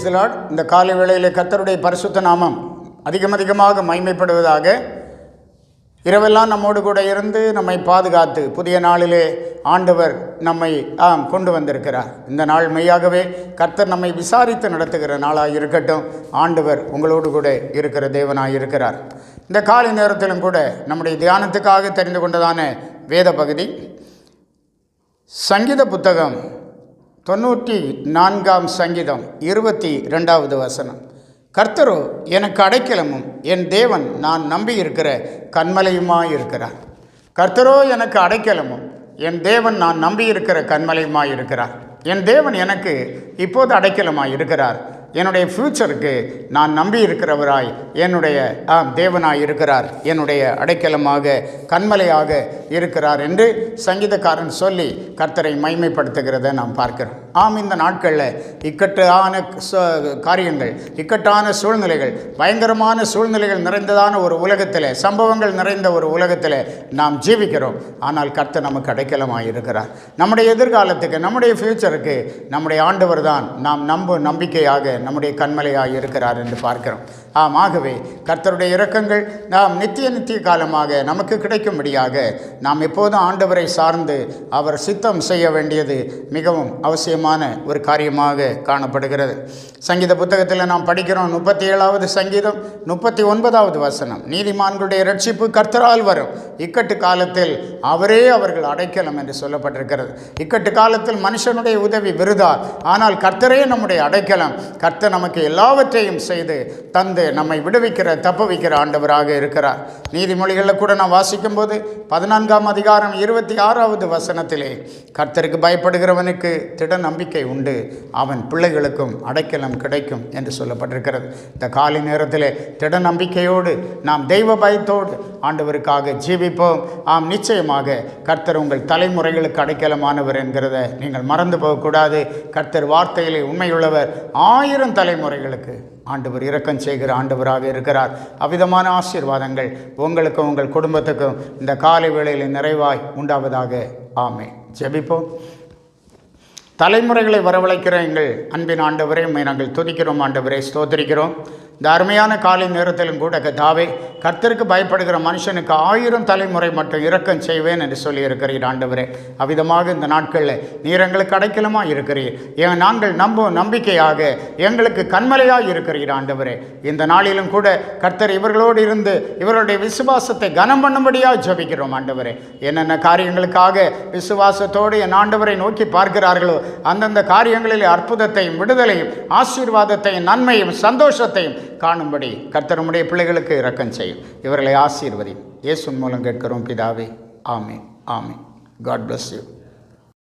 Praise the Lord. இந்த காலை வேளையில் கர்த்தருடைய பரிசுத்த நாமம் அதிகமாக மகிமைப்படுவதாக. இரவெல்லாம் நம்மோடு கூட இருந்து நம்மை பாதுகாத்து புதிய நாளிலே ஆண்டவர் நம்மை கொண்டு வந்திருக்கிறார். இந்த நாள் மெய்யாகவே கர்த்தர் நம்மை விசாரித்து நடத்துகிற நாளாக இருக்கட்டும். ஆண்டவர் உங்களோடு கூட இருக்கிற தேவனாக இருக்கிறார். இந்த காலை நேரத்திலும் கூட நம்முடைய தியானத்துக்காக தெரிந்து கொண்டதான வேத பகுதி சங்கீத புத்தகம் 94ஆம் சங்கீதம் 22வது வசனம். கர்த்தரோ எனக்கு அடைக்கலமும் என் தேவன் நான் நம்பியிருக்கிற கன்மலையுமாயிருக்கிறார். கர்த்தரோ எனக்கு அடைக்கலமும் என் தேவன் நான் நம்பியிருக்கிற கன்மலையுமாயிருக்கிறார். என் தேவன் எனக்கு இப்போது அடைக்கலமாய் இருக்கிறார். என்னுடைய ஃப்யூச்சருக்கு நான் நம்பி இருக்கிறவராய் என்னுடைய தேவனாய் இருக்கிறார். என்னுடைய அடைக்கலமாக கன்மலையாக இருக்கிறார் என்று சங்கீதக்காரன் சொல்லி கர்த்தரை மைமைப்படுத்துகிறத நாம் பார்க்கிறோம். இந்த நாட்களில் இக்கட்டான காரியங்கள், இக்கட்டான சூழ்நிலைகள், பயங்கரமான சூழ்நிலைகள் நிறைந்ததான ஒரு உலகத்தில், சம்பவங்கள் நிறைந்த ஒரு உலகத்தில் நாம் ஜீவிக்கிறோம். ஆனால் கர்த்தர் நமக்கு அடைக்கலமாக இருக்கிறார். நம்முடைய எதிர்காலத்துக்கு, நம்முடைய ஃப்யூச்சருக்கு நம்முடைய ஆண்டவர் தான் நாம் நம்பிக்கையாக நம்முடைய கன்மலையாக இருக்கிறார் என்று பார்க்கிறோம். ஆகவே கர்த்தருடைய இரக்கங்கள் நாம் நித்திய காலமாக நமக்கு கிடைக்கும்படியாக நாம் எப்போதும் ஆண்டவரை சார்ந்து அவர் சித்தம் செய்ய வேண்டியது மிகவும் அவசியமான ஒரு காரியமாக காணப்படுகிறது. சங்கீத புத்தகத்தில் நாம் படிக்கிறோம் 37வது சங்கீதம் 39வது வசனம். நீதிமான்களுடைய இரட்சிப்பு கர்த்தரால் வரும், இக்கட்டு காலத்தில் அவரே அவர்கள் அடைக்கலம் என்று சொல்லப்பட்டிருக்கிறது. இக்கட்டு காலத்தில் மனுஷனுடைய உதவி விருதா, ஆனால் கர்த்தரே நம்முடைய அடைக்கலம். கர்த்தர் நமக்கு எல்லாவற்றையும் செய்து தந்து நம்மை விடுவிக்கிற தப்பு வைக்கிற ஆண்டவராக இருக்கிறார். நீதிமொழிகளில் கூட நான் வாசிக்கும் போது 14ஆம் அதிகாரம் 26வது வசனத்திலே கர்த்தருக்கு பயப்படுகிறவனுக்கு திட நம்பிக்கை உண்டு, அவன் பிள்ளைகளுக்கும் அடைக்கலம் கிடைக்கும் என்று சொல்லப்பட்டிருக்கிறது. இந்த காலை நேரத்தில் திட நம்பிக்கையோடு நாம் தெய்வ பயத்தோடு ஆண்டவருக்காக ஜீவிப்போம். நிச்சயமாக கர்த்தர் உங்கள் தலைமுறைகளுக்கு அடைக்கலமானவர் என்கிறத நீங்கள் மறந்து போகக்கூடாது. கர்த்தர் வார்த்தையிலே உண்மையுள்ளவர். 1000 தலைமுறைகளுக்கு ஆண்டவர் இரக்கம் செய்கிற ஆண்டவராக இருக்கிறார். அவ்விதமான ஆசீர்வாதங்கள் உங்களுக்கும் உங்கள் குடும்பத்துக்கும் இந்த காலை வேளையில் நிறைவாய் உண்டாவதாக. ஆமென். ஜெபிப்போம். தலைமுறைகளை வரவழைக்கிற எங்கள் அன்பின் ஆண்டவரே, நாங்கள் துதிக்கிறோம் ஆண்டவரே, ஸ்தோத்திரிக்கிறோம். இந்த அருமையான காலை நேரத்திலும் கூட கர்த்தாவே, கர்த்தருக்கு பயப்படுகிற மனுஷனுக்கு 1000 தலைமுறை மட்டும் இரக்கம் செய்வேன் என்று சொல்லியிருக்கிறீர் ஆண்டவரே. அவ்விதமாக இந்த நாட்களில் நீர் எங்களுக்கு அடைக்கலமாக இருக்கிறீர். நாங்கள் நம்பிக்கையாக எங்களுக்கு கன்மலையாக இருக்கிறீர் ஆண்டவரே. இந்த நாளிலும் கூட கர்த்தர் இவர்களோடு இருந்து இவர்களுடைய விசுவாசத்தை கனம் பண்ணும்படியாக ஜெபிக்கிறோம் ஆண்டவரே. என்னென்ன காரியங்களுக்காக விசுவாசத்தோடு என் ஆண்டவரை நோக்கி பார்க்கிறார்களோ அந்தந்த காரியங்களில் அற்புதத்தையும் விடுதலையும் ஆசீர்வாதத்தையும் நன்மையும் சந்தோஷத்தையும் காணும்படி கர்த்தர் உம்முடைய பிள்ளைகளுக்கு இரக்கம் செய்யும். இவர்களை ஆசீர்வதி. இயேசு மூலம் கேட்கிறோம் பிதாவே. ஆமென். ஆமென். God bless you.